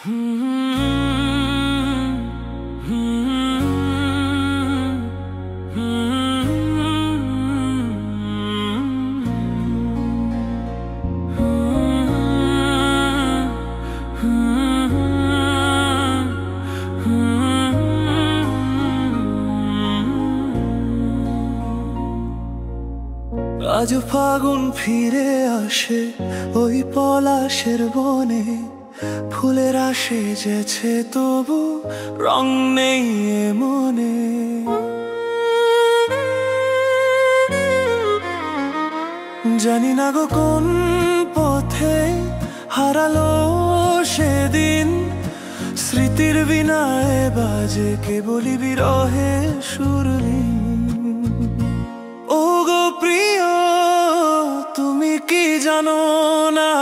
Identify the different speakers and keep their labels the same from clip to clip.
Speaker 1: আজ ফাগুন ফিরে আসে ওই পলাশের বনে, ফুলেরা সেজেছে তবু রং নেই এ মনে। জানি না গো কোন পথে হারালো সেদিন, স্মৃতির বিনায় বাজে কেবলই বিরহে সুরলীন। ও গো প্রিয়, তুমি কি জানো না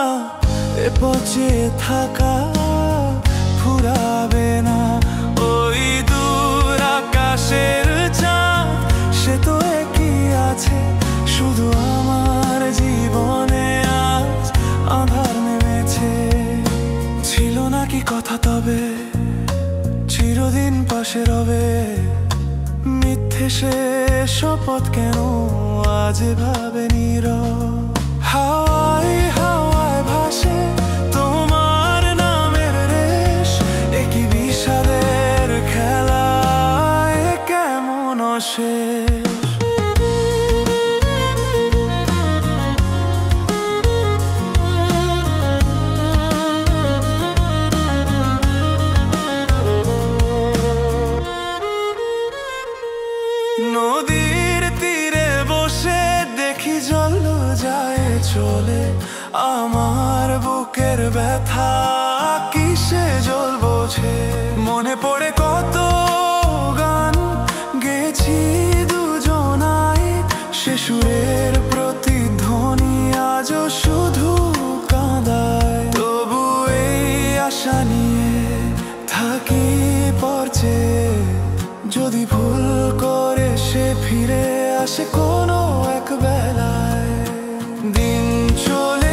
Speaker 1: এ পচে থাকা ফুরাবে না। ওই দূর আকাশের চাঁদ সে তো একই আছে, শুধু আমার জীবনে আজ আঁধার নেমেছে। ছিল নাকি কথা তবে চিরদিন পাশে রবে, মিথ্যে সে শপথ কেন আজ ভাবে নীরব। হাওয়ায় হাওয়ায় ভাসে তোমার নামের রেশ, একই বিষাদের খেলায় কেমন শেষ। নদীর তীরে বসে দেখি জল যায় চলে, আমার বুকের ব্যথা কিসে জল বোঝে। মনে পড়ে কত গান গেছি দুজনাই, সে সুরের প্রতিধ্বনি আজও শুধু কাঁদায়। তবু এই আশা নিয়ে থাকি পরছে, যদি ভুল করে সে ফিরে আসে কোনো এক বেলায়। দিন চলে